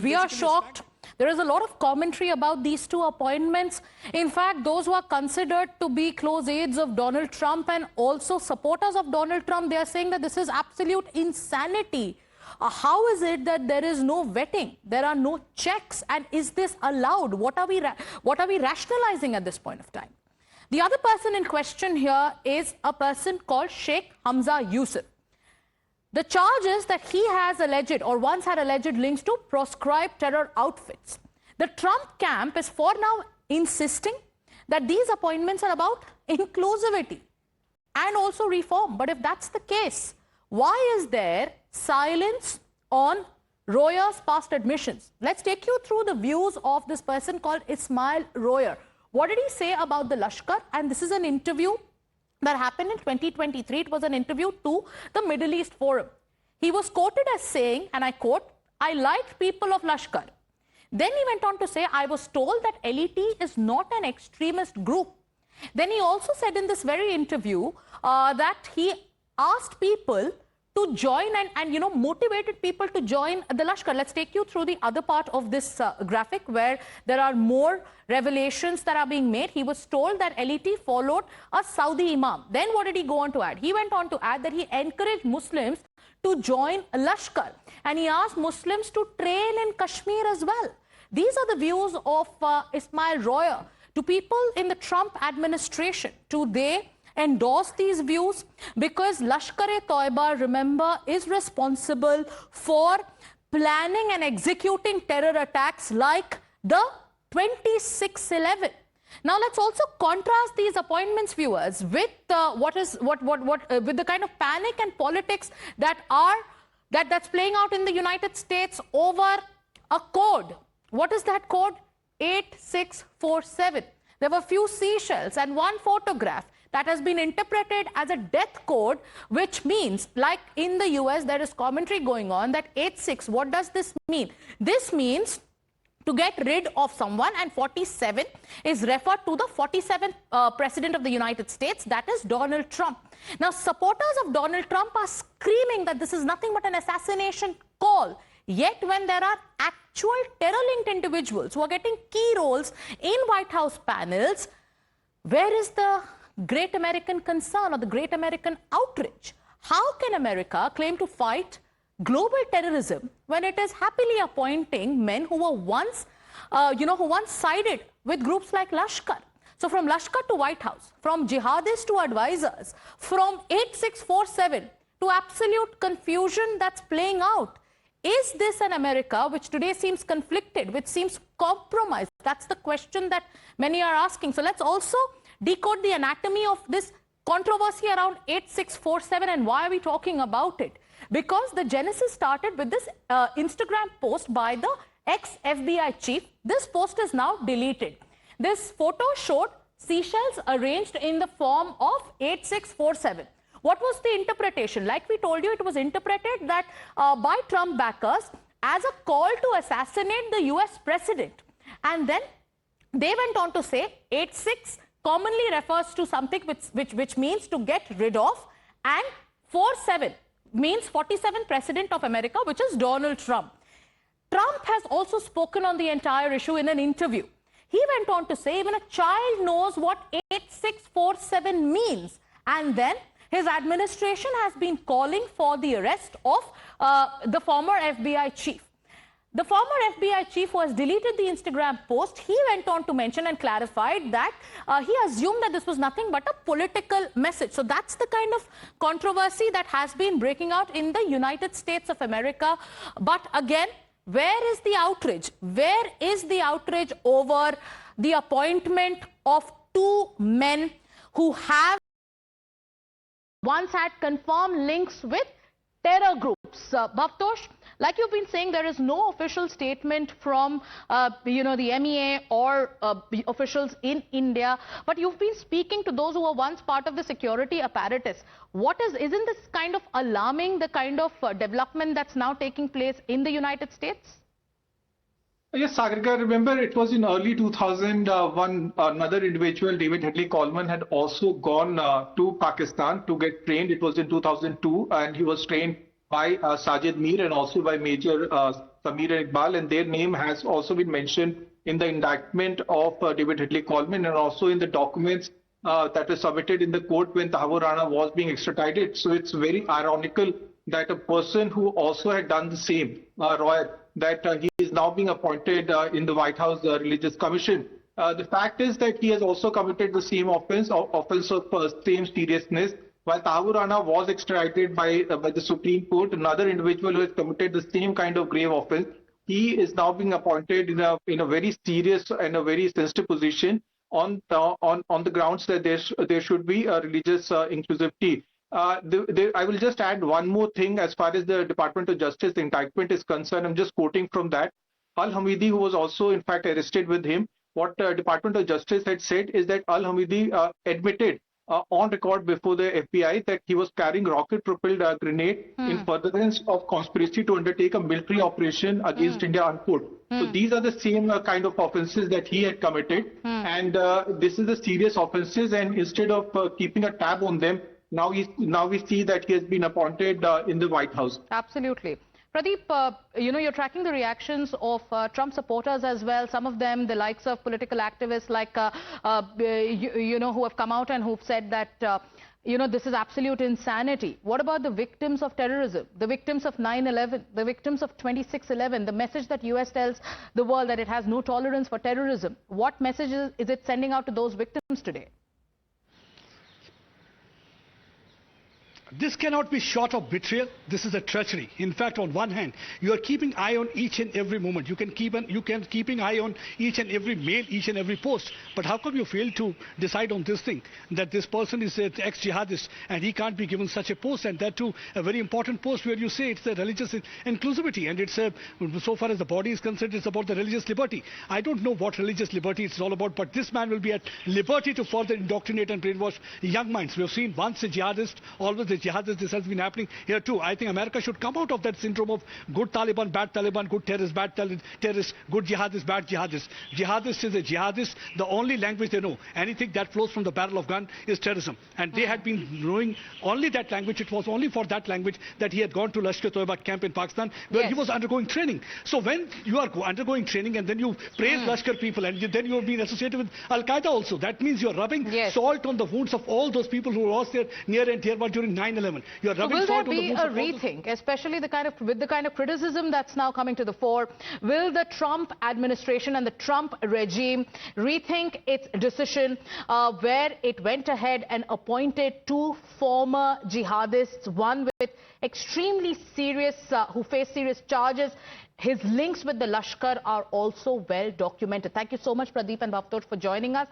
we are shocked. There is a lot of commentary about these two appointments. In fact, those who are considered to be close aides of Donald Trump and also supporters of Donald Trump, they are saying that this is absolute insanity. How is it that there is no vetting? There are no checks. And is this allowed? What are we rationalizing at this point of time? The other person in question here is a person called Sheikh Hamza Yusuf. The charge is that he has alleged or once had alleged links to proscribed terror outfits. The Trump camp is for now insisting that these appointments are about inclusivity and also reform. But if that's the case, why is there silence on Royer's past admissions? Let's take you through the views of this person called Ismail Royer. What did he say about the Lashkar? And this is an interview that happened in 2023. It was an interview to the Middle East Forum. He was quoted as saying, and I quote, "I liked people of Lashkar." Then he went on to say, "I was told that LET is not an extremist group." Then he also said in this very interview that he asked people to join and motivated people to join the Lashkar. Let's take you through the other part of this graphic where there are more revelations that are being made. He was told that LET followed a Saudi imam. Then what did he go on to add? He went on to add that he encouraged Muslims to join Lashkar and he asked Muslims to train in Kashmir as well. These are the views of Ismail Royer. To people in the Trump administration, do they endorse these views? Because Lashkar-e-Taiba, remember, is responsible for planning and executing terror attacks like the 26/11. Now let's also contrast these appointments, viewers, with with the kind of panic and politics that's playing out in the United States over a code. What is that code? 8647. There were few seashells and one photograph that has been interpreted as a death code, which means, like in the US, there is commentary going on that 86, what does this mean? This means to get rid of someone, and 47 is referred to the 47th President of the United States, that is Donald Trump. Now, supporters of Donald Trump are screaming that this is nothing but an assassination call. Yet, when there are actual terror-linked individuals who are getting key roles in White House panels, where is the great American concern or the great American outrage? How can America claim to fight global terrorism when it is happily appointing men who were once, who once sided with groups like Lashkar? So from Lashkar to White House, from jihadists to advisors, from 8647 to absolute confusion that's playing out. Is this an America which today seems conflicted, which seems compromised? That's the question that many are asking. So let's also decode the anatomy of this controversy around 8647 and why are we talking about it? Because the genesis started with this Instagram post by the ex-FBI chief. This post is now deleted. This photo showed seashells arranged in the form of 8647. What was the interpretation? Like we told you, it was interpreted that by Trump backers as a call to assassinate the US president. And then they went on to say 86 commonly refers to something which means to get rid of, and 47 means 47th President of America, which is Donald Trump. Trump has also spoken on the entire issue in an interview. He went on to say even a child knows what 8647 means. And then his administration has been calling for the arrest of the former FBI chief. The former FBI chief who has deleted the Instagram post, he went on to mention and clarified that he assumed that this was nothing but a political message. So that's the kind of controversy that has been breaking out in the United States of America. But again, where is the outrage? Where is the outrage over the appointment of two men who have once had confirmed links with terror groups? Bhavtosh, like you've been saying, there is no official statement from, the MEA or officials in India, but you've been speaking to those who were once part of the security apparatus. Isn't this kind of alarming, the kind of development that's now taking place in the United States? Yes, Sagarika, remember it was in early 2001, another individual, David Headley Coleman, had also gone to Pakistan to get trained. It was in 2002, and he was trained by Sajid Mir and also by Major Sameer and Iqbal, and their name has also been mentioned in the indictment of David Headley Coleman and also in the documents that were submitted in the court when Tahawoor Rana was being extradited. So it's very ironical that a person who also had done the same, Roy, that he is now being appointed in the White House Religious Commission. The fact is that he has also committed the same offense of same seriousness. While Tahawoor Rana was extradited by the Supreme Court, another individual who has committed the same kind of grave offense, he is now being appointed in a very serious and a very sensitive position on the grounds that there should be a religious inclusivity. I will just add one more thing as far as the Department of Justice indictment is concerned. I'm just quoting from that. Al-Hamidi, who was also in fact arrested with him, what Department of Justice had said is that Al-Hamidi admitted on record before the FBI that he was carrying rocket-propelled grenade in furtherance of conspiracy to undertake a military operation against India, unquote. So these are the same kind of offenses that he had committed, and this is the serious offenses. And instead of keeping a tab on them, now we see that he has been appointed in the White House. Absolutely. Pradeep, you're tracking the reactions of Trump supporters as well. Some of them, the likes of political activists like, who have come out and who've said that, this is absolute insanity. What about the victims of terrorism, the victims of 9/11, the victims of 26/11, the message that US tells the world that it has no tolerance for terrorism? What messages is it sending out to those victims today? This cannot be short of betrayal. This is a treachery. In fact, on one hand, you are keeping eye on each and every moment. You can keeping eye on each and every mail, each and every post. But how come you fail to decide on this thing, that this person is an ex-jihadist and he can't be given such a post, and that too a very important post where you say it's the religious inclusivity, and it's so far as the body is concerned, it's about the religious liberty. I don't know what religious liberty it's all about, but this man will be at liberty to further indoctrinate and brainwash young minds. We have seen once a jihadist, always a jihadist. This has been happening here too. I think America should come out of that syndrome of good Taliban, bad Taliban, good terrorist, bad terrorist, good jihadist, bad jihadist. Jihadist is a jihadist. The only language they know, anything that flows from the barrel of gun, is terrorism. And they had been knowing only that language. It was only for that language that he had gone to Lashkar-e-Taiba camp in Pakistan, where he was undergoing training. So when you are undergoing training and then you praise Lashkar people and then you are being associated with Al-Qaeda also, that means you are rubbing salt on the wounds of all those people who lost their near and dear one during 9/11. You are rubbing salt on the wounds of all those. Will there be a rethink, especially with the kind of criticism that's now coming to the fore? Will the Trump administration and the Trump regime rethink its decision where it went ahead and appointed two former jihadists, one with extremely serious, who face serious charges? His links with the Lashkar are also well documented. Thank you so much, Pradeep and Bhavtosh, for joining us.